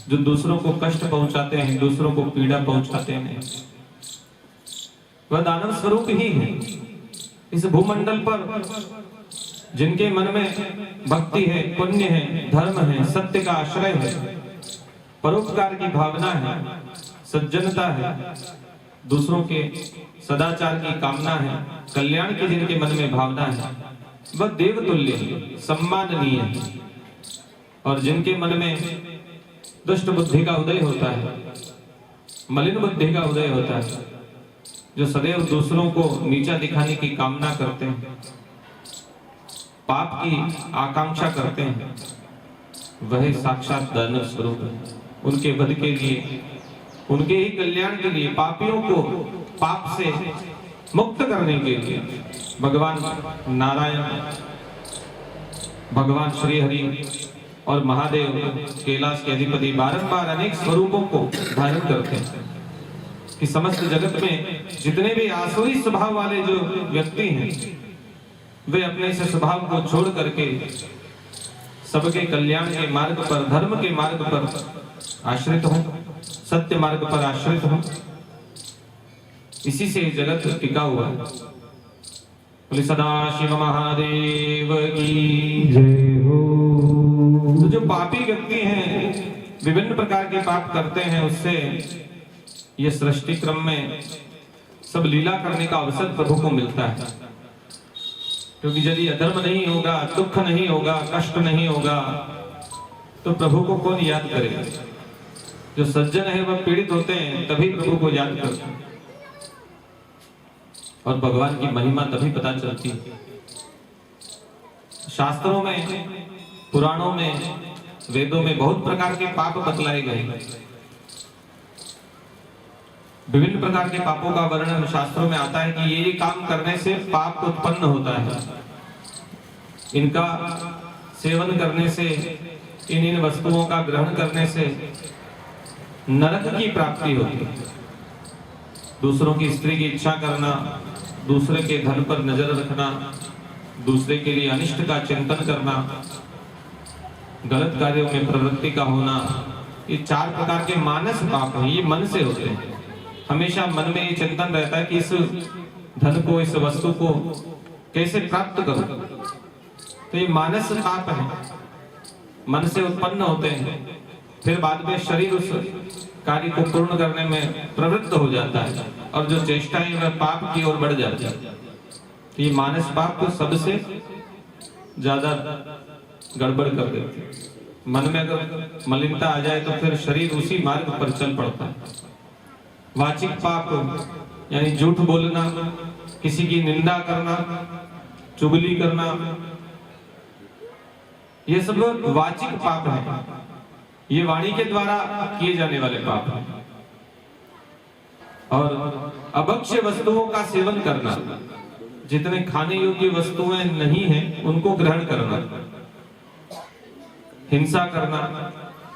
जो दूसरों को कष्ट पहुंचाते हैं, दूसरों को पीड़ा पहुंचाते हैं, वह दानव स्वरूप ही है। इस भूमंडल पर जिनके मन में भक्ति है, पुण्य है, धर्म है, सत्य का आश्रय है, परोपकार की भावना है, सज्जनता है, दूसरों के सदाचार की कामना है, कल्याण की जिनके मन में भावना है, वह देवतुल्य है, सम्माननीय है। और जिनके मन में दुष्ट बुद्धि का उदय होता है, मलिन बुद्धि का उदय होता है, जो सदैव दूसरों को नीचा दिखाने की कामना करते हैं, पाप की आकांक्षा करते हैं, वह साक्षात दानव स्वरूप है। उनके वध के लिए, उनके ही कल्याण के लिए, पापियों को पाप से मुक्त करने के लिए भगवान नारायण, भगवान श्री हरि और महादेव कैलाश के अधिपति बारंबार अनेक स्वरूपों को धारण करते हैं कि समस्त जगत में जितने भी आसुरी स्वभाव वाले जो व्यक्ति हैं, वे अपने इस स्वभाव को छोड़ करके सबके कल्याण के मार्ग पर, धर्म के मार्ग पर आश्रित हों, सत्य मार्ग पर आश्रित हों। इसी से जगत टिका हुआ है। बोले सदाशिव महादेव की जय हो। तो जो पापी व्यक्ति हैं, विभिन्न प्रकार के पाप करते हैं, उससे ये सृष्टि क्रम में सब लीला करने का अवसर प्रभु को मिलता है। क्योंकि यदि अधर्म नहीं होगा, दुख नहीं होगा, कष्ट नहीं होगा, तो प्रभु को कौन याद करेगा? जो सज्जन है वह पीड़ित होते हैं, तभी प्रभु को याद करते हैं। और भगवान की महिमा तभी पता चलती है। शास्त्रों में, पुराणों में, वेदों में बहुत प्रकार के पाप बतलाए गए हैं। विभिन्न प्रकार के पापों का वर्णन शास्त्रों में आता है कि ये काम करने से पाप उत्पन्न होता है, इनका सेवन करने से, इन वस्तुओं का ग्रहण करने से नरक की प्राप्ति होती है। दूसरों की स्त्री की इच्छा करना, दूसरे के धन पर नजर रखना, दूसरे के लिए अनिष्ट का चिंतन करना, गलत कार्यों में प्रवृत्ति का होना, ये 4 प्रकार के मानस पाप हैं। ये मन से होते हैं। हमेशा मन में ये चिंतन रहता है कि इस धन को, इस वस्तु को कैसे प्राप्त करूं। तो ये मानस पाप है, मन से उत्पन्न होते हैं। फिर बाद में शरीर उस कार्य को पूर्ण करने में प्रवृत्त हो जाता है और जो चेष्टाएं वह पाप की ओर बढ़ जाती है। तो ये मानस पाप को सबसे ज्यादा गड़बड़ कर देते हैं। मन में अगर मलिनता आ जाए तो फिर शरीर उसी मार्ग पर चल पड़ता है। वाचिक पाप यानी झूठ बोलना, किसी की निंदा करना, चुगली करना, ये सब वाचिक पाप है। ये वाणी के द्वारा किए जाने वाले पाप हैं। और अभक्ष्य वस्तुओं का सेवन करना, जितने खाने योग्य वस्तुएं नहीं हैं उनको ग्रहण करना, हिंसा करना,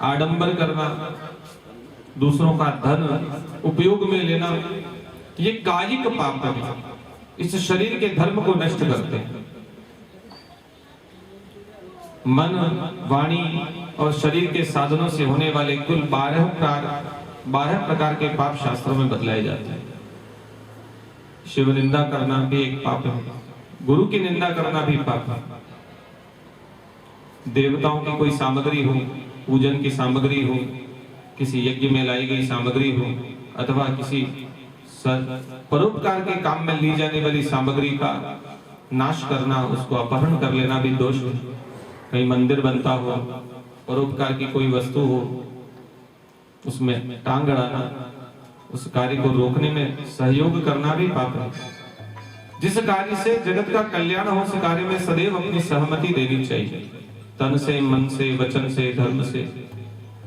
आडंबर करना, दूसरों का धन उपयोग में लेना, ये कायिक पाप है। इस शरीर के धर्म को नष्ट करते हैं। मन, वाणी और शरीर के साधनों से होने वाले कुल 12 प्रकार के पाप शास्त्रों में बतलाए जाते हैं। शिव निंदा करना भी एक पाप है, गुरु की निंदा करना भी पाप है, देवताओं की कोई सामग्री हो, पूजन की सामग्री हो, किसी यज्ञ में लाई गई सामग्री हो, अथवा किसी परोपकार के काम में ली जाने वाली सामग्री का नाश करना, उसको अपहरण कर लेना भी दोष है। कहीं मंदिर बनता हो, परोपकार की कोई वस्तु हो, उसमें टांग अड़ाना, उस कार्य को रोकने में सहयोग करना भी पाप है। जिस कार्य से जगत का कल्याण हो, उस कार्य में सदैव अपनी सहमति देनी चाहिए। तन से, मन से, वचन से, धर्म से,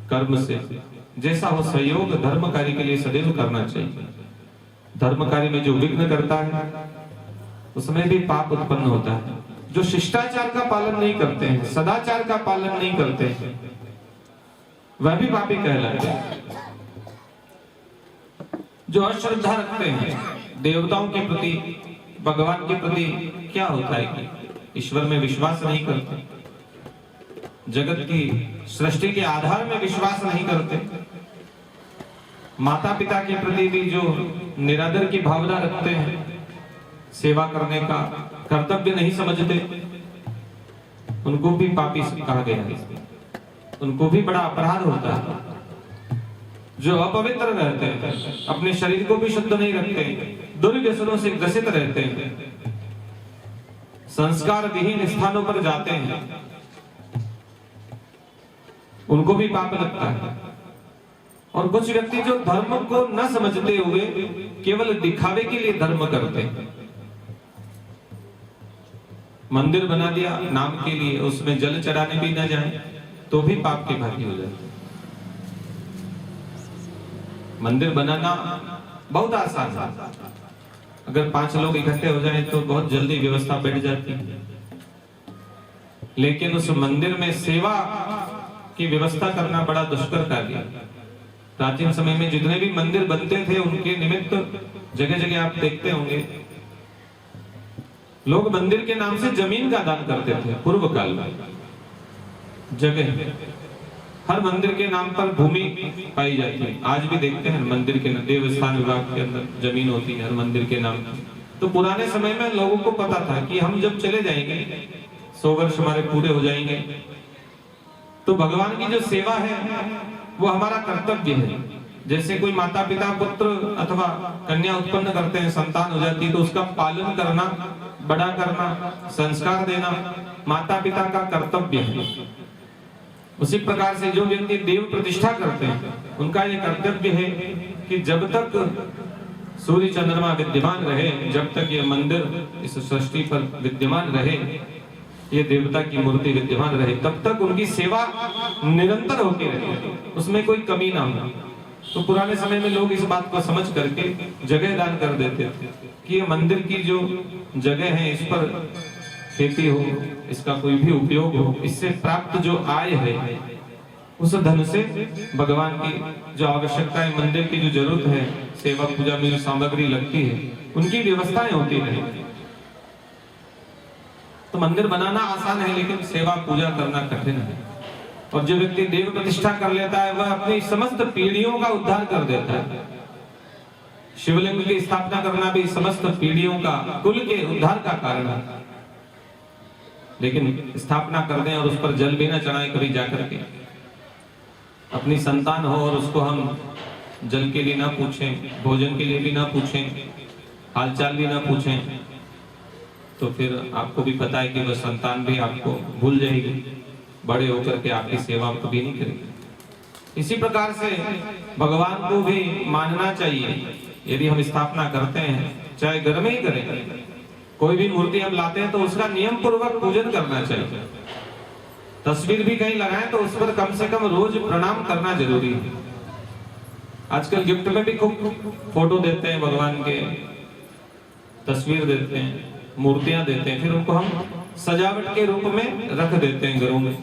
कर्म से, जैसा हो सहयोग धर्म कार्य के लिए सदैव करना चाहिए। धर्म कार्य में जो विघ्न करता है उसमें भी पाप उत्पन्न होता है। जो शिष्टाचार का पालन नहीं करते हैं, सदाचार का पालन नहीं करते हैं, वह भी पापी कहलाते हैं। जो अश्रद्धा रखते हैं देवताओं के प्रति, भगवान के प्रति, क्या होता है कि ईश्वर में विश्वास नहीं करते, जगत की सृष्टि के आधार में विश्वास नहीं करते, माता पिता के प्रति भी जो निरादर की भावना रखते हैं, सेवा करने का कर्तव्य नहीं समझते, उनको भी पापी कहा गया है। उनको भी बड़ा अपराध होता है। जो अपवित्र रहते हैं, अपने शरीर को भी शुद्ध नहीं रखते, दुर्व्यसनों से ग्रसित रहते हैं, संस्कार विहीन स्थानों पर जाते हैं, उनको भी पाप लगता है। और कुछ व्यक्ति जो धर्म को न समझते हुए केवल दिखावे के लिए धर्म करते हैं, मंदिर बना दिया नाम के लिए, उसमें जल चढ़ाने भी न जाए तो भी पाप के भागी हो जाते। मंदिर बनाना बहुत आसान है, अगर 5 लोग इकट्ठे हो जाएं तो बहुत जल्दी व्यवस्था बैठ जाती है। लेकिन उस मंदिर में सेवा की व्यवस्था करना बड़ा दुष्कर कार्य है। प्राचीन समय में जितने भी मंदिर बनते थे, उनके निमित्त जगह जगह आप देखते होंगे लोग मंदिर के नाम से जमीन का दान करते थे। पूर्व काल में जगह हर मंदिर के नाम पर भूमि पाई जाती है। आज भी देखते हैं मंदिर के देवस्थान विभाग के अंदर जमीन होती है हर मंदिर के नाम पर। तो पुराने समय में लोगों को पता था कि हम जब चले जाएंगे, 100 वर्ष हमारे पूरे हो जाएंगे, तो भगवान की जो सेवा है वो हमारा कर्तव्य है। जैसे कोई माता पिता पुत्र अथवा कन्या उत्पन्न करते हैं, संतान हो जाती है, तो उसका पालन करना, बड़ा करना, संस्कार देना माता पिता का कर्तव्य है। उसी प्रकार से जो व्यक्ति देव प्रतिष्ठा करते हैं, उनका ये कर्तव्य है कि जब तक सूर्य चंद्रमा विद्यमान रहे, जब तक ये मंदिर इस सृष्टि पर विद्यमान रहे, ये देवता की मूर्ति विद्यमान रहे, तब तक उनकी सेवा निरंतर होती रहे, उसमें कोई कमी ना हो। तो पुराने समय में लोग इस बात को समझ करके जगह दान कर देते थे कि ये मंदिर की जो जगह है इस पर खेती हो, इसका कोई भी उपयोग हो, इससे प्राप्त जो आय है उस धन से भगवान की जो आवश्यकता है, मंदिर की जो जरूरत है, सेवा पूजा में जो सामग्री लगती है, उनकी व्यवस्थाएं होती रहे। तो मंदिर बनाना आसान है, लेकिन सेवा पूजा करना कठिन है। और जो व्यक्ति देव प्रतिष्ठा कर लेता है, वह अपनी समस्त पीढ़ियों का उद्धार कर देता है। शिवलिंग की स्थापना करना भी समस्त पीढ़ियों का, कुल के उद्धार का कारण है। लेकिन स्थापना कर दें और उस पर जल भी ना चढ़ाएं कभी जाकर के, अपनी संतान हो और उसको हम जल के लिए ना पूछें, भोजन के लिए भी ना पूछें, हालचाल भी ना पूछें, तो फिर आपको भी पता है कि वह संतान भी आपको भूल जाएगी, बड़े होकर के आपकी सेवा कभी नहीं करेगी। इसी प्रकार से भगवान को भी मानना चाहिए। यदि हम स्थापना करते हैं, चाहे घर में ही करें, कोई भी मूर्ति हम लाते हैं तो उसका नियम पूर्वक पूजन करना चाहिए। तस्वीर भी कहीं लगाएं तो उस पर कम से कम रोज प्रणाम करना जरूरी है। आजकल गिफ्ट में भी खूब फोटो देते हैं भगवान के, तस्वीर देते हैं, मूर्तियां देते हैं, फिर उनको हम सजावट के रूप में रख देते हैं घरों में।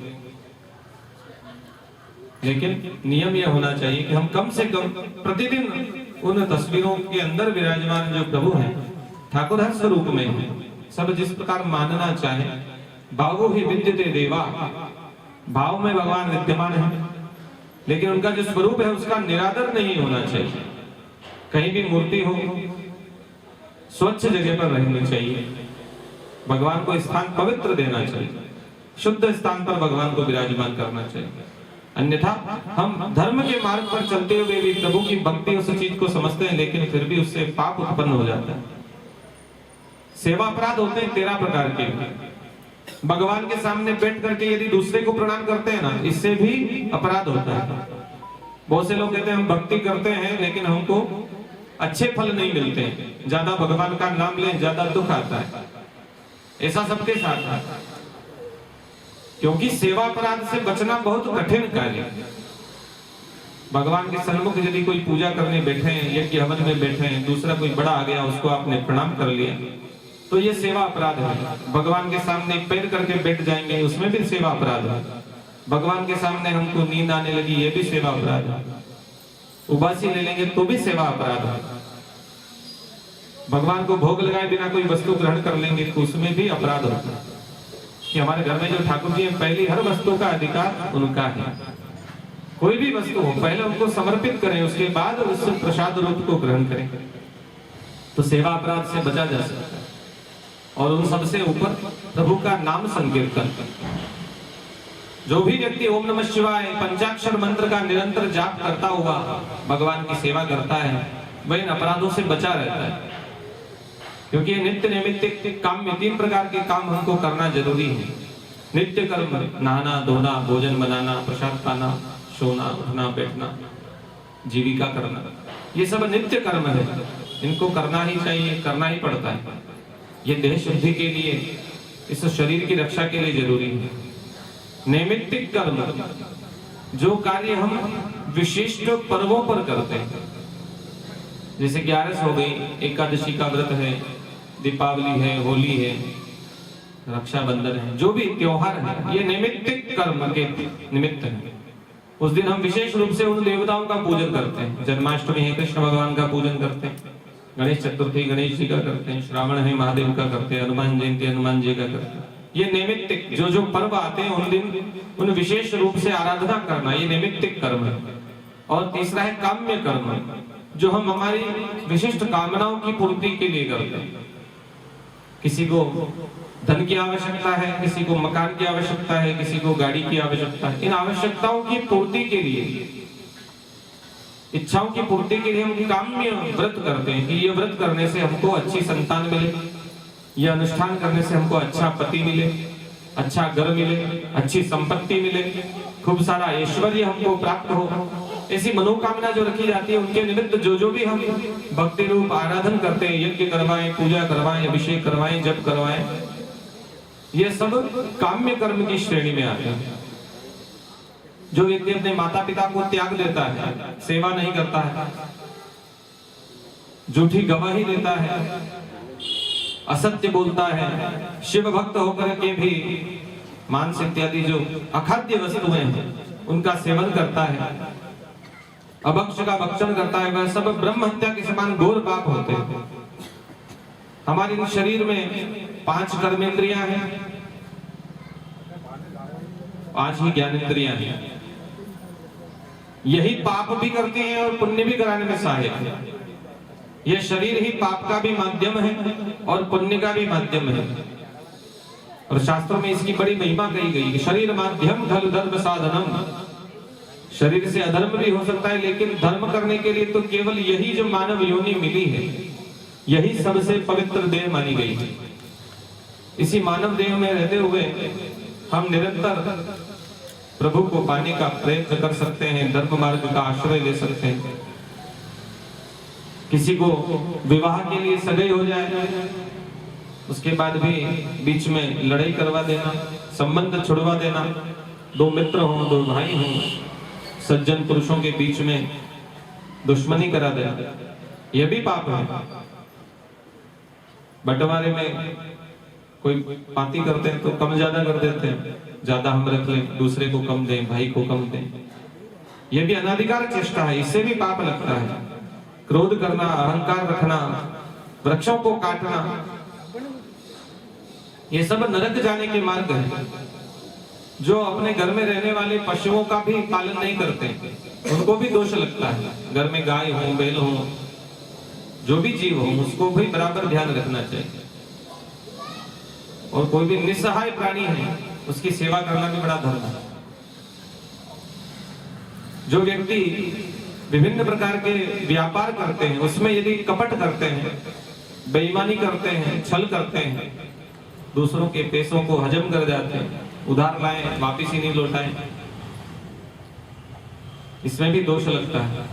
लेकिन नियम यह होना चाहिए कि हम कम से कम प्रतिदिन उन तस्वीरों के अंदर विराजमान जो प्रभु हैं, ठाकुर हर स्वरूप में है, सब जिस प्रकार मानना चाहे, भावो ही विद्यते देवा, भाव में भगवान विद्यमान है, लेकिन उनका जो स्वरूप है उसका निरादर नहीं होना चाहिए। कहीं भी मूर्ति हो, स्वच्छ जगह पर रहनी चाहिए, भगवान को स्थान पवित्र देना चाहिए, शुद्ध स्थान पर भगवान को विराजमान करना चाहिए। अन्यथा हम धर्म के मार्ग पर चलते हुए भी प्रभु की भक्ति उस चीज को समझते हैं, लेकिन फिर भी उससे पाप उत्पन्न हो जाता है। सेवा अपराध होते हैं 13 प्रकार के। भगवान के सामने बैठ करके यदि दूसरे को प्रणाम करते हैं ना, इससे भी अपराध होता है। बहुत से लोग कहते हैं हम भक्ति करते हैं लेकिन हमको अच्छे फल नहीं मिलते हैं, ज्यादा भगवान का नाम लें ज्यादा दुख आता है। ऐसा सबके साथ है, क्योंकि सेवा अपराध से बचना बहुत कठिन कार्य है। भगवान के सन्मुख यदि कोई पूजा करने बैठे हैं, यज्ञ हवन में बैठे हैं, दूसरा कोई बड़ा आ गया, उसको आपने प्रणाम कर लिया, तो ये सेवा अपराध है। भगवान के सामने पैर करके बैठ जाएंगे, उसमें भी सेवा अपराध है। भगवान के सामने हमको नींद आने लगी, ये भी सेवा अपराध है। उबासी ले लेंगे तो भी सेवा अपराध है। भगवान को भोग लगाए बिना कोई वस्तु ग्रहण कर लेंगे तो उसमें भी अपराध होता है। कि हमारे घर में जो ठाकुर जी हैं, पहली हर वस्तु का अधिकार उनका है। कोई भी वस्तु हो पहले उनको समर्पित करें, उसके बाद उस प्रसाद रूप को ग्रहण करें, तो सेवा अपराध से बचा जा सकता है। और उन सबसे ऊपर प्रभु का नाम संकीर्तन। जो भी व्यक्ति ओम नमः शिवाय पंचाक्षर मंत्र का निरंतर जाप करता हुआ भगवान की सेवा करता है, वह इन अपराधों से बचा रहता है। क्योंकि नित्य नैमित्तिक काम में 3 प्रकार के काम हमको करना जरूरी है। नित्य कर्म, नहाना धोना, भोजन बनाना, प्रसाद पाना, सोना उठना बैठना, जीविका करना, ये सब नित्य कर्म है। इनको करना ही चाहिए, करना ही पड़ता है। ये देह शुद्धि के लिए, इस शरीर की रक्षा के लिए जरूरी है। नैमित्तिक कर्म, जो कार्य हम विशिष्ट पर्वों पर करते हैं, जैसे 11 हो गई, एकादशी का व्रत है, दीपावली है, होली है, रक्षाबंधन है, जो भी त्योहार है, ये नैमित्तिक कर्म के निमित्त है। उस दिन हम विशेष रूप से उन देवताओं का पूजन करते हैं। जन्माष्टमी है, कृष्ण भगवान का पूजन करते हैं। गणेश चतुर्थी गणेश जी का करते हैं। श्रावण है, महादेव का करते हैं। हनुमान जयंती हनुमान जी का करते हैं। ये नैमित्तिक जो पर्व आते हैं, उन दिन उन विशेष रूप से आराधना करना, ये नैमित्तिक कर्म है। और तीसरा है काम्य कर्म, जो हम हमारी विशिष्ट कामनाओं की पूर्ति के लिए करते हैं। किसी को धन की आवश्यकता है, किसी को मकान की आवश्यकता है, किसी को गाड़ी की आवश्यकता है। इन आवश्यकताओं की पूर्ति के लिए, इच्छाओं की पूर्ति के लिए हम काम्य व्रत करते हैं कि ये व्रत करने से हमको अच्छी संतान मिले, यह अनुष्ठान करने से हमको अच्छा पति मिले, अच्छा घर मिले, अच्छी संपत्ति मिले, खूब सारा ऐश्वर्य हमको प्राप्त हो। ऐसी मनोकामना जो रखी जाती है, उनके निमित्त जो भी हम भक्ति रूप आराधन करते हैं, यज्ञ करवाएं, पूजा करवाएं, अभिषेक करवाएं, जप करवाएं, ये सब काम्य कर्म की श्रेणी में आते हैं। जो व्यक्ति अपने माता पिता को त्याग देता है, सेवा नहीं करता है, झूठी गवाही देता है, असत्य बोलता है, शिव भक्त होकर के भी मांस इत्यादि जो अखाद्य वस्तुएं हैं उनका सेवन करता है, अभक्ष का भक्षण करता है, वह सब ब्रह्म हत्या के समान घोर पाप होते हैं। हमारे शरीर में 5 कर्मेंद्रियां हैं, 5 ही ज्ञानेंद्रियां हैं। यही पाप भी करते हैं और पुण्य भी कराने में सहायक है। यह शरीर ही पाप का भी माध्यम है और पुण्य का भी माध्यम है। और शास्त्रों में इसकी बड़ी महिमा कही गई कि शरीर माध्यम धर्म धर्म साधनम। शरीर से अधर्म भी हो सकता है, लेकिन धर्म करने के लिए तो केवल यही जो मानव योनि मिली है, यही सबसे पवित्र देह मानी गई है। इसी मानव देह में रहते हुए हम निरंतर प्रभु को पाने का प्रयत्न कर सकते हैं, धर्म मार्ग का आश्रय ले सकते हैं। किसी को विवाह के लिए सगाई हो जाए, उसके बाद भी बीच में लड़ाई करवा देना, संबंध छुड़वा देना, 2 मित्र हों, 2 भाई हों, सज्जन पुरुषों के बीच में दुश्मनी करा देना, यह भी पाप है। बंटवारे में कोई पार्टी करते हैं तो कम ज्यादा कर देते हैं, ज्यादा हम रख लें, दूसरे को कम दें, भाई को कम दें, यह भी अनाधिकार चेष्टा है, इससे भी पाप लगता है। क्रोध करना, अहंकार रखना, वृक्षों को काटना, ये सब नरक जाने के मार्ग है। जो अपने घर में रहने वाले पशुओं का भी पालन नहीं करते, उनको भी दोष लगता है। घर में गाय हो, बैल हो, जो भी जीव हो, उसको भी बराबर ध्यान रखना चाहिए। और कोई भी निस्सहाय प्राणी है, उसकी सेवा करना भी बड़ा धर्म है। जो व्यक्ति विभिन्न प्रकार के व्यापार करते हैं, उसमें यदि कपट करते हैं, बेईमानी करते हैं, छल करते हैं, दूसरों के पैसों को हजम कर जाते हैं, उधार लाएं वापिस ही नहीं लौटाएं, इसमें भी दोष लगता है।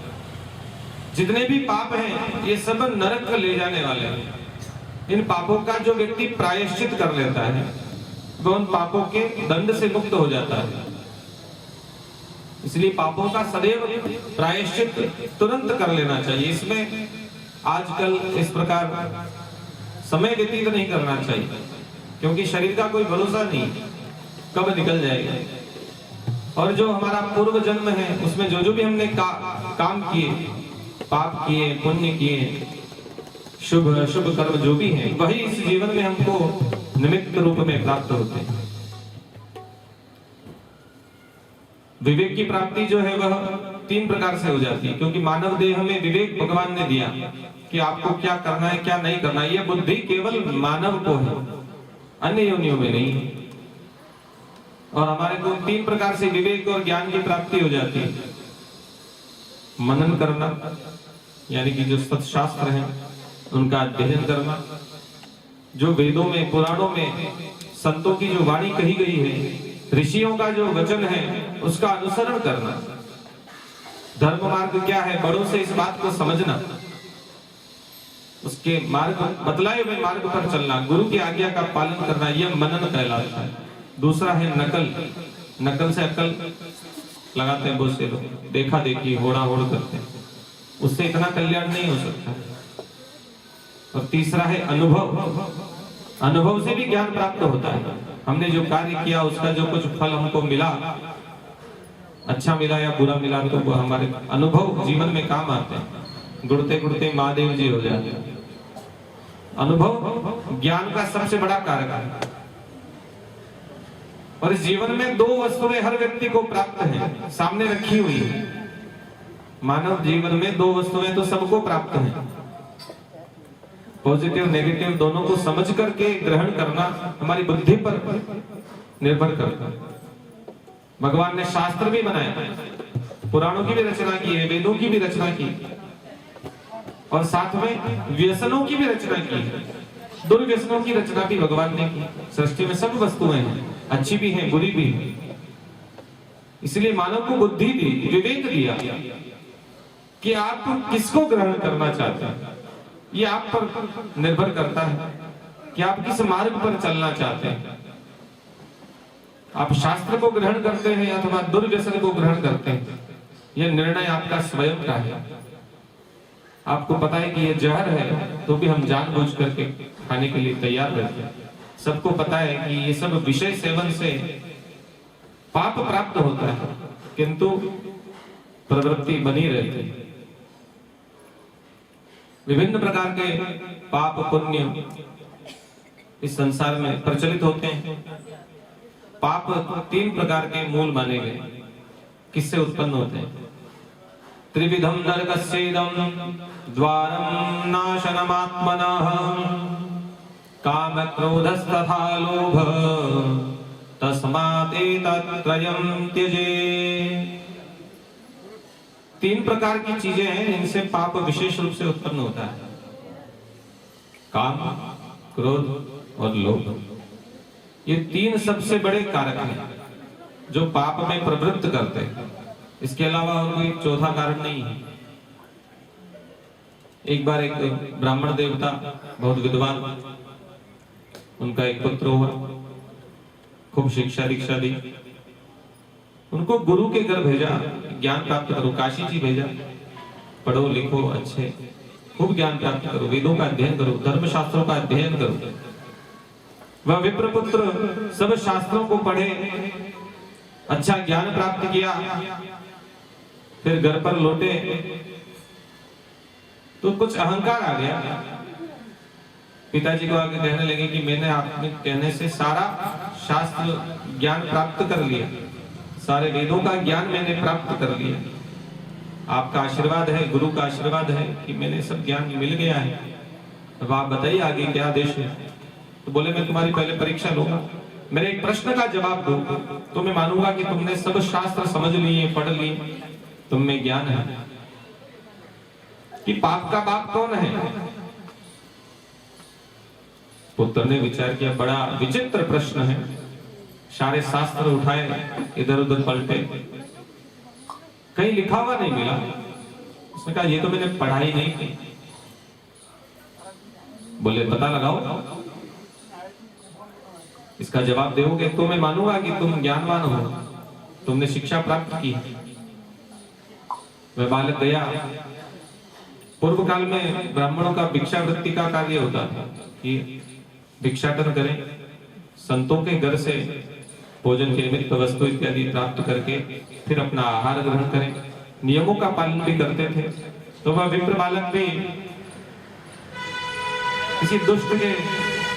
जितने भी पाप हैं, ये सब नरक ले जाने वाले हैं। इन पापों का जो व्यक्ति प्रायश्चित कर लेता है, वह उन पापों के दंड से मुक्त हो जाता है। इसलिए पापों का सदैव प्रायश्चित तुरंत कर लेना चाहिए। इसमें आजकल इस प्रकार समय व्यतीत नहीं करना चाहिए, क्योंकि शरीर का कोई भरोसा नहीं, कब निकल जाएगा। और जो हमारा पूर्व जन्म है, उसमें जो भी हमने काम किए, पाप किए, पुण्य किए, शुभ अशुभ कर्म जो भी हैं, वही इस जीवन में हमको निमित्त रूप में प्राप्त होते हैं। विवेक की प्राप्ति जो है वह 3 प्रकार से हो जाती है, क्योंकि मानव देह में विवेक भगवान ने दिया कि आपको क्या करना है क्या नहीं करना है। यह बुद्धि केवल मानव को है, अन्य योनियों में नहीं है। और हमारे को 3 प्रकार से विवेक और ज्ञान की प्राप्ति हो जाती है। मनन करना, यानी कि जो सत्शास्त्र हैं उनका अध्ययन करना, जो वेदों में पुराणों में संतों की जो वाणी कही गई है, ऋषियों का जो वचन है उसका अनुसरण करना। धर्म मार्ग क्या है, बड़ों से इस बात को समझना, उसके मार्ग बतलाए हुए मार्ग पर चलना, गुरु की आज्ञा का पालन करना, यह मनन कहलाता है। दूसरा है नकल। नकल से अकल लगाते हैं बहुत से लोग, देखा देखी होड़ा होड़ करते हैं, उससे इतना कल्याण नहीं हो सकता। और तीसरा है अनुभव। अनुभव से भी ज्ञान प्राप्त होता है। हमने जो कार्य किया उसका जो कुछ फल हमको मिला, अच्छा मिला या बुरा मिला, तो वो हमारे अनुभव जीवन में काम आते हैं। गुड़ते गुड़ते महादेव जी हो जाते हैं। अनुभव ज्ञान का सबसे बड़ा कारक है। और इस जीवन में 2 वस्तुएं हर व्यक्ति को प्राप्त हैं, सामने रखी हुई है। मानव जीवन में 2 वस्तुएं तो सबको प्राप्त हैं। पॉजिटिव नेगेटिव दोनों को समझ करके ग्रहण करना हमारी बुद्धि पर निर्भर करता है। भगवान ने शास्त्र भी बनाए, पुराणों की भी रचना की है, वेदों की भी रचना की, और साथ में व्यसनों की भी रचना की है। दुर्व्यसनों की रचना भी भगवान ने की। सृष्टि में सब वस्तुएं हैं, अच्छी भी हैं बुरी भी हैं। इसलिए मानव को बुद्धि दी, विवेक दिया कि आप किसको ग्रहण करना चाहते हैं। ये आप पर निर्भर करता है कि आप किस मार्ग पर चलना चाहते हैं। आप शास्त्र को ग्रहण करते हैं अथवा दुर्व्यसन को ग्रहण करते हैं, यह निर्णय आपका स्वयं का है। आपको पता है कि यह जहर है, तो भी हम जानबूझ करके खाने के लिए तैयार रहते हैं। सबको पता है कि ये सब विषय सेवन से पाप प्राप्त होता है, किंतु प्रवृत्ति बनी रहती है। विभिन्न प्रकार के पाप पुण्य इस संसार में प्रचलित होते हैं। पाप 3 प्रकार के मूल माने गए। किससे उत्पन्न होते हैं? त्रिविधम नरकस्येदं द्वारं नाशनमात्मनः काम क्रोधस्तथा लोभ तस्मादेतत्त्रयं त्यजेत्। 3 प्रकार की चीजें हैं जिनसे पाप विशेष रूप से उत्पन्न होता है। काम, क्रोध और लोभ। ये 3 सबसे बड़े कारक हैं जो पाप में प्रवृत्त करते हैं। इसके अलावा और कोई चौथा कारण नहीं है। एक बार एक ब्राह्मण देवता, बहुत विद्वान, उनका एक पुत्र हुआ, खूब शिक्षा दीक्षा दी। उनको गुरु के घर भेजा, ज्ञान प्राप्त करो। काशी जी भेजा, पढ़ो लिखो, अच्छे खूब ज्ञान प्राप्त करो, वेदों का अध्ययन करो, धर्म शास्त्रों का अध्ययन करो। वह विप्रपुत्र सब शास्त्रों को पढ़े, अच्छा ज्ञान प्राप्त किया। फिर घर पर लौटे तो कुछ अहंकार आ गया। पिताजी को आके कहने लगे कि मैंने आपके कहने से सारा शास्त्र ज्ञान प्राप्त कर लिया, सारे वेदों का ज्ञान मैंने प्राप्त कर लिया। आपका आशीर्वाद है, गुरु का आशीर्वाद है कि मैंने सब ज्ञान मिल गया है। अब आप बताइए आगे क्या आदेश है। तो बोले मैं तुम्हारी पहले परीक्षा लूंगा, मेरे एक प्रश्न का जवाब दो तो मैं मानूंगा कि तुमने सब शास्त्र समझ लिए, पढ़ लिए, तुम में ज्ञान है। कि पाप का बाप कौन है? पुत्र ने विचार किया, बड़ा विचित्र प्रश्न है। सारे शास्त्र उठाए, इधर उधर पलटे, कहीं लिखा हुआ नहीं मिला। उसने कहा ये तो मैंने पढ़ाई नहीं की। बोले पता लगाओ, इसका जवाब दोगे तो मैं मानूंगा कि तुम ज्ञानवान हो, तुमने शिक्षा प्राप्त की। वह बालक गया। पूर्व काल में ब्राह्मणों का भिक्षावृत्ति का कार्य होता था कि भिक्षाटन करें, संतों के घर से भोजन के अमृत वस्तु इत्यादि प्राप्त करके फिर अपना आहार ग्रहण करें। नियमों का पालन भी करते थे। तो वह विप्र बालक भी किसी दुष्ट के,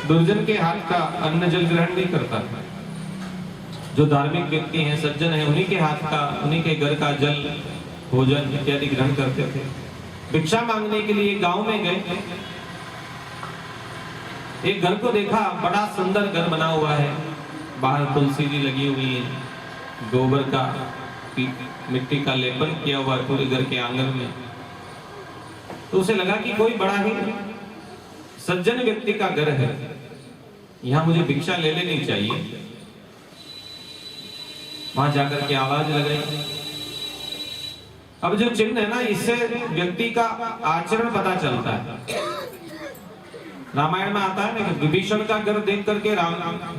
दुर्जन के हाथ का अन्न जल ग्रहण नहीं करता था। जो धार्मिक व्यक्ति हैं, सज्जन हैं, उन्हीं के हाथ का, उन्हीं के घर का जल, भोजन इत्यादि ग्रहण करते थे। भिक्षा मांगने के लिए गांव में गए, एक घर को देखा, बड़ा सुंदर घर बना हुआ है, बाहर तुलसी जी लगी हुई है, गोबर का मिट्टी का लेपन किया हुआ है पूरे घर के आंगन में। तो उसे लगा कि कोई बड़ा ही सज्जन व्यक्ति का घर है, यहां मुझे भिक्षा ले लेनी चाहिए। वहां जाकर के आवाज लगाई। अब जो चिन्ह है ना, इससे व्यक्ति का आचरण पता चलता है। रामायण में आता है ना कि विभीषण का घर देख करके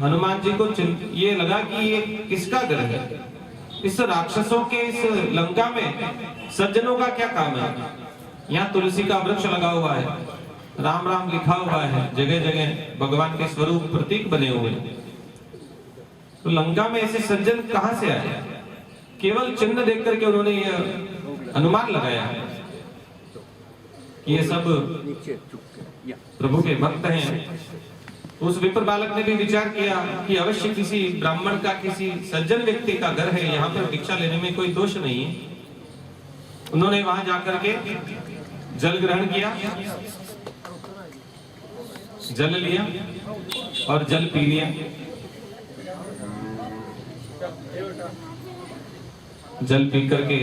हनुमान जी को ये लगा कि ये किसका घर है, इस राक्षसों के इस लंका में सज्जनों का क्या काम है। यहाँ तुलसी का वृक्ष लगा हुआ है, राम राम लिखा हुआ है, जगह जगह भगवान के स्वरूप प्रतीक बने हुए हैं। तो लंका में ऐसे सज्जन कहां से आए? केवल चिन्ह देख करके उन्होंने यह अनुमान लगाया कि ये सब प्रभु के भक्त हैं। उस विप्र बालक ने भी विचार किया कि अवश्य किसी ब्राह्मण का, किसी सज्जन व्यक्ति का घर है, यहाँ पर भिक्षा लेने में कोई दोष नहीं है। उन्होंने वहां जाकर के जल ग्रहण किया, जल लिया और जल पी लिया। जल पी करके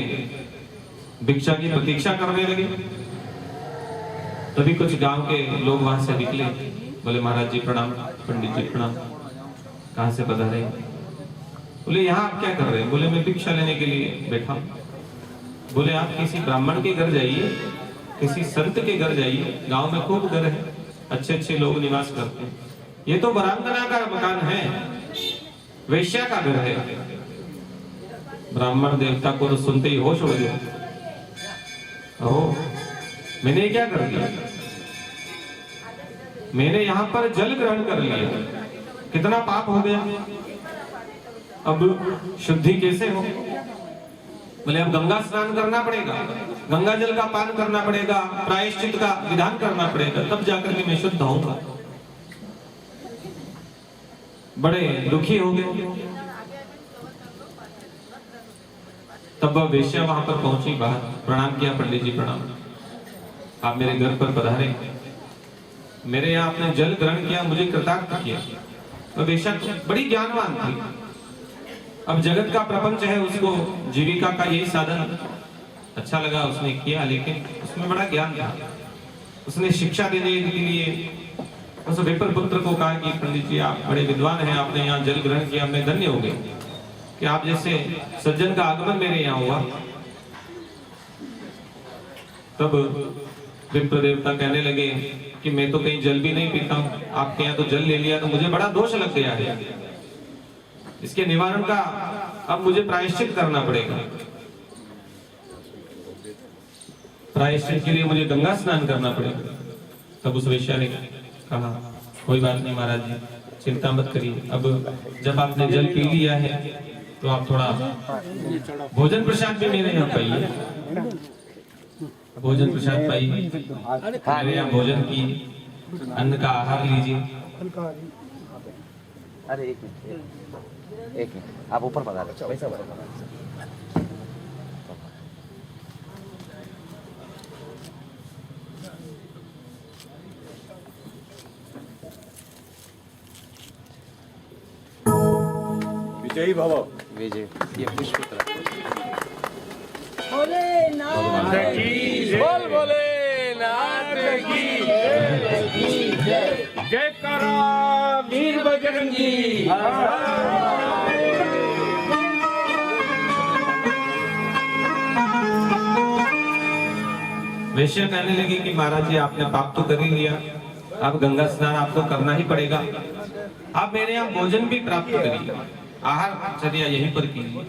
भिक्षा की प्रतीक्षा करने लगे। तभी कुछ गांव के लोग वहां से निकले, बोले महाराज जी प्रणाम, पंडित जी प्रणाम, कहां से पधारे? बोले यहाँ आप क्या कर रहे हैं? बोले मैं भिक्षा लेने के लिए बैठा। बोले आप किसी ब्राह्मण के घर जाइए, किसी संत के घर जाइए, गांव में खूब घर है, अच्छे अच्छे लोग निवास करते हैं। ये तो वीरांगना का मकान है, वैश्या का घर है। ब्राह्मण देवता को तो सुनते ही होश उड़ गया। ओह, मैंने क्या कर दिया? मैंने यहाँ पर जल ग्रहण कर लिया, कितना पाप हो गया। अब शुद्धि कैसे हो? बोले अब गंगा स्नान करना पड़ेगा, गंगा जल का पान करना पड़ेगा, प्रायश्चित का विधान करना पड़ेगा, तब जाकर के मैं शुद्ध होऊंगा। बड़े दुखी हो गए। तब वह वेश्या वहां पर पहुंची, बाहर प्रणाम किया, पंडित जी प्रणाम, आप मेरे घर पर पधारे, मेरे यहाँ आपने जल ग्रहण किया, मुझे कृतार्थ किया। तो वेश्या बड़ी ज्ञानवान थी। अब जगत का प्रपंच है, उसको जीविका का यही साधन अच्छा लगा, उसने किया, लेकिन उसमें बड़ा ज्ञान था। उसने शिक्षा देने के लिए उस विप्र पुत्र को कहा कि पंडित जी आप बड़े विद्वान हैं, आपने यहाँ जल ग्रहण किया, मैं धन्य हो गए कि आप जैसे सज्जन का आगमन मेरे यहाँ हुआ। तब विप्र देवता कहने लगे कि मैं तो कहीं जल भी नहीं पीता हूँ, आपके यहाँ तो जल ले लिया तो मुझे बड़ा दोष लग गया है, इसके निवारण का अब मुझे प्रायश्चित करना पड़ेगा। प्रायश्चित के लिए मुझे गंगा स्नान करना पड़ेगा। तब उस वेश्या ने कहा कोई बात नहीं महाराज जी, चिंता मत करिए, अब जब आपने जल पी लिया है तो आप थोड़ा भोजन प्रसाद भी मेरे यहाँ पाइए, भोजन प्रसाद पाइए, मेरे यहाँ भोजन की अन्न का आहार लीजिए। अरे एक मिनट आप ऊपर बता रहे वैसा बता। विजयी भव। विजय ये पुष्प भोलेनाथ की जय। बोल भोलेनाथ की जय। जय करो वीर बजरंगी। वेश्या कहने लगी कि महाराज जी आपने पाप तो कर ही लिया, अब गंगा स्नान आपको करना ही पड़ेगा, आप मेरे यहाँ भोजन भी प्राप्त करिए, आहार चर्या यहीं पर कीजिए।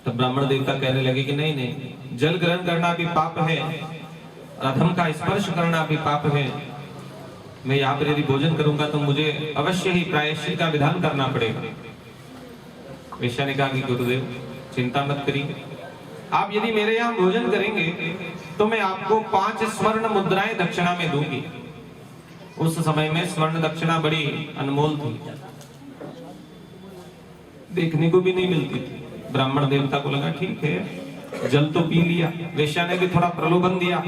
तब ब्राह्मण देवता कहने लगे कि नहीं नहीं, जल ग्रहण करना भी पाप है, अधम का स्पर्श करना भी पाप है, मैं यहाँ पर यदि भोजन करूंगा तो मुझे अवश्य ही प्रायश्चित का विधान करना पड़ेगा। वेश्या ने कहा कि गुरुदेव चिंता मत करिए, आप यदि मेरे यहाँ भोजन करेंगे तो मैं आपको 5 स्वर्ण मुद्राएं दक्षिणा में दूंगी। उस समय में स्वर्ण दक्षिणा बड़ी अनमोल थी। देखने को भी नहीं मिलती थी। ब्राह्मण देवता को लगा ठीक है, जल तो पी लिया, वेश्या ने भी थोड़ा प्रलोभन दिया,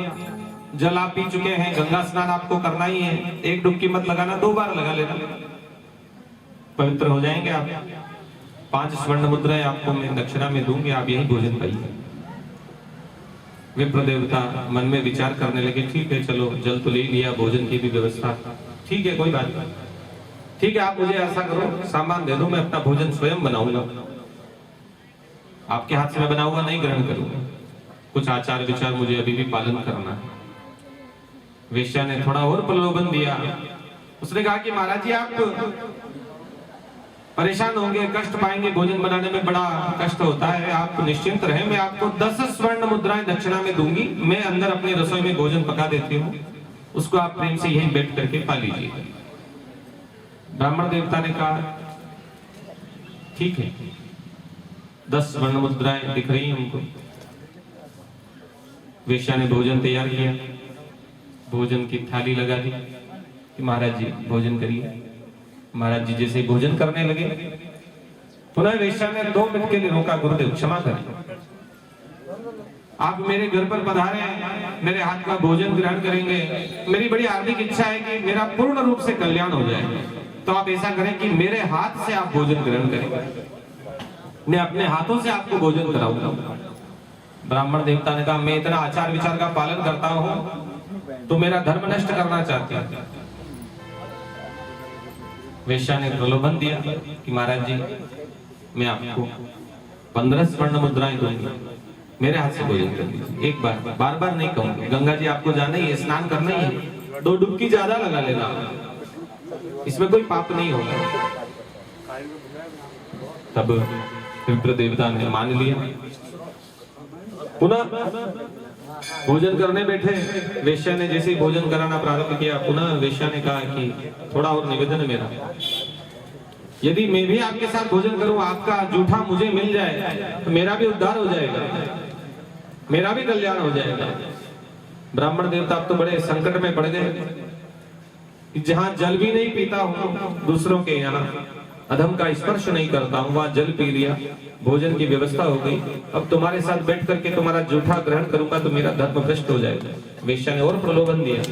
जल आप पी चुके हैं, गंगा स्नान आपको करना ही है, एक डुबकी मत लगाना, 2 बार लगा लेना, पवित्र हो जाएंगे आप। 5 स्वर्ण मुद्राएं आपको मैं दक्षिणा में दूंगी, आप यही भोजन पाइए। विप्र देवता मन में विचार करने लगे, ठीक है चलो जल तो ले लिया, भोजन की भी व्यवस्था, ठीक है कोई बात नहीं, ठीक है आप मुझे ऐसा करो सामान दे दो, मैं अपना भोजन स्वयं बनाऊंगा, आपके हाथ से मैं बना हुआ नहीं ग्रहण करूंगा, कुछ आचार विचार मुझे अभी भी पालन करना है। वेश्या ने थोड़ा और प्रलोभन दिया, उसने कहा कि महाराज जी आप परेशान होंगे, कष्ट पाएंगे, भोजन बनाने में बड़ा कष्ट होता है, आप निश्चिंत रहें, मैं आपको 10 स्वर्ण मुद्राएं दक्षिणा में दूंगी, मैं अंदर अपनी रसोई में भोजन पका देती हूँ, उसको आप प्रेम से यहीं बैठ करके पा लीजिए। ब्राह्मण देवता ने कहा ठीक है, 10 स्वर्ण मुद्राएं दिख रही हैं हमको। वेश्या ने भोजन तैयार किया, भोजन की थाली लगा दी कि महाराज जी भोजन करिए। महाराज जी जैसे भोजन करने लगे, पुनः वेश्या ने 2 मिनट के लिए रोका, गुरुदेव क्षमा करें, आप मेरे घर पर पधारे हैं, मेरे हाथ का भोजन ग्रहण करेंगे, मेरी बड़ी हार्दिक इच्छा है कि मेरा पूर्ण रूप से कल्याण हो जाए, तो आप ऐसा करें कि मेरे हाथ से आप भोजन ग्रहण करें, मैं अपने हाथों से आपको भोजन कराऊंगा। ब्राह्मण देवता ने कहा मैं इतना आचार विचार का पालन करता हूं, तो मेरा धर्म नष्ट करना चाहते हैं। वेश्या ने प्रलोभन दिया कि महाराज जी मैं आपको 15 स्वर्ण मुद्राएं दूंगी, मेरे हाथ से भोजन कर लीजिए, एक बार, बार बार नहीं कहूंगी, गंगा जी आपको जाना ही है, स्नान करना ही है, 2 डुबकी ज्यादा लगा लेना, इसमें कोई पाप नहीं होगा। तब विप्र देवता ने मान लिया, पुनः भोजन करने बैठे। वेश्या ने जैसे ही भोजन कराना प्रारंभ किया, पुनः वेश्या ने कहा कि थोड़ा और निवेदन है मेरा, यदि मैं भी आपके साथ भोजन करूं, आपका जूठा मुझे मिल जाए तो मेरा भी उद्धार हो जाएगा, मेरा भी कल्याण हो जाएगा। ब्राह्मण देवता अब तो बड़े संकट में पड़ गए, जहां जल भी नहीं पीता हूं, दूसरों के यहाँ अधम का स्पर्श नहीं करता हूं, वहां जल पी लिया, भोजन की व्यवस्था हो गई, अब तुम्हारे साथ बैठ करके तुम्हारा जूठा ग्रहण करूंगा तो मेरा धर्म भ्रष्ट हो जाएगा। वेश्या ने और प्रलोभन दिया,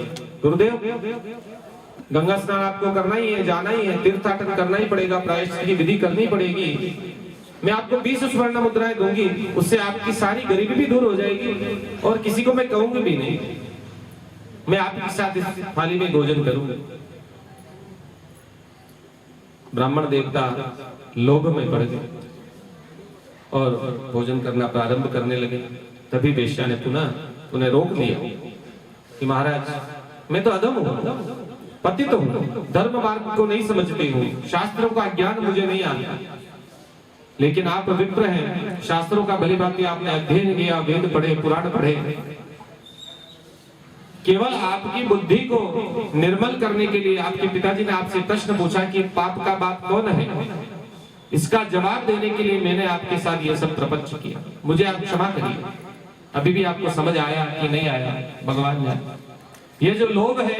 गुरुदेव गंगा स्नान आपको करना ही है, जाना ही है, तीर्थाटन करना ही पड़ेगा, प्रायश्चित की विधि करनी पड़ेगी, मैं आपको 20 स्वर्ण मुद्राएं दूंगी, उससे आपकी सारी गरीबी भी दूर हो जाएगी और किसी को मैं कहूंगी भी नहीं, मैं आपके साथ इस थाली में भोजन करूंगा। ब्राह्मण देवता लोभ में पड़ गए और भोजन करना प्रारंभ करने लगे। तभी वेश्या ने पुनः रोक लिया कि महाराज मैं तो अधम हूं, पतित हूं, धर्म मार्ग को नहीं समझती हूं, शास्त्रों का ज्ञान मुझे नहीं आता, लेकिन आप विप्र हैं, शास्त्रों का भली भांति आपने अध्ययन किया, वेद पढ़े, पुराण पढ़े, केवल आपकी बुद्धि को निर्मल करने के लिए आपके पिताजी ने आपसे प्रश्न पूछा कि पाप का बाप कौन है, इसका जवाब देने के लिए मैंने आपके साथ ये सब प्रपंच किया, मुझे आप क्षमा करिए। अभी भी आपको समझ आया कि नहीं आया, भगवान जाने। ये जो लोभ है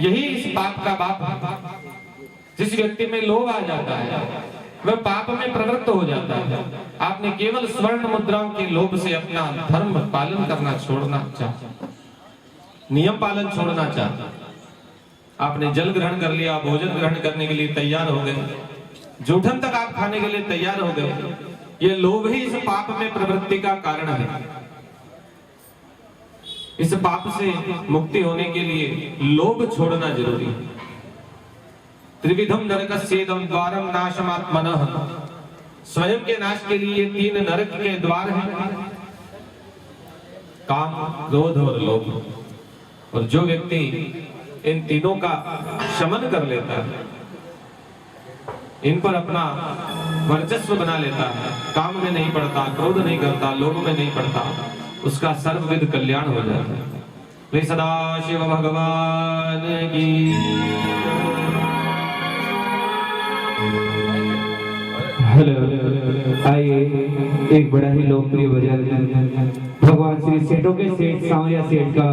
यही इस पाप का बाप है। जिस व्यक्ति में लोभ आ जाता है वह पाप में प्रवृत्त हो जाता है। आपने केवल स्वर्ण मुद्राओं के लोभ से अपना धर्म पालन करना छोड़ना चाहा, नियम पालन छोड़ना चाहा। आपने जल ग्रहण कर लिया, भोजन ग्रहण करने के लिए तैयार हो गए, जूठन तक आप खाने के लिए तैयार हो गए। ये लोभ ही इस पाप में प्रवृत्ति का कारण है। इस पाप से मुक्ति होने के लिए लोभ छोड़ना जरूरी है। त्रिविधम नरकस्येदं द्वारम नाशमात्मनः, स्वयं के नाश के लिए 3 नरक के द्वार हैं, काम, क्रोध और लोभ। और जो व्यक्ति इन तीनों का शमन कर लेता है, इन पर अपना वर्चस्व बना लेता है, काम में नहीं पड़ता, क्रोध नहीं करता, लोभ में नहीं पड़ता, उसका सर्वविध कल्याण हो जाता है। वे सदाशिव भगवान की। हेलो, आइए एक बड़ा ही लोकप्रिय भजन भगवान श्री सेठों के सेठ सांवरिया सेठ का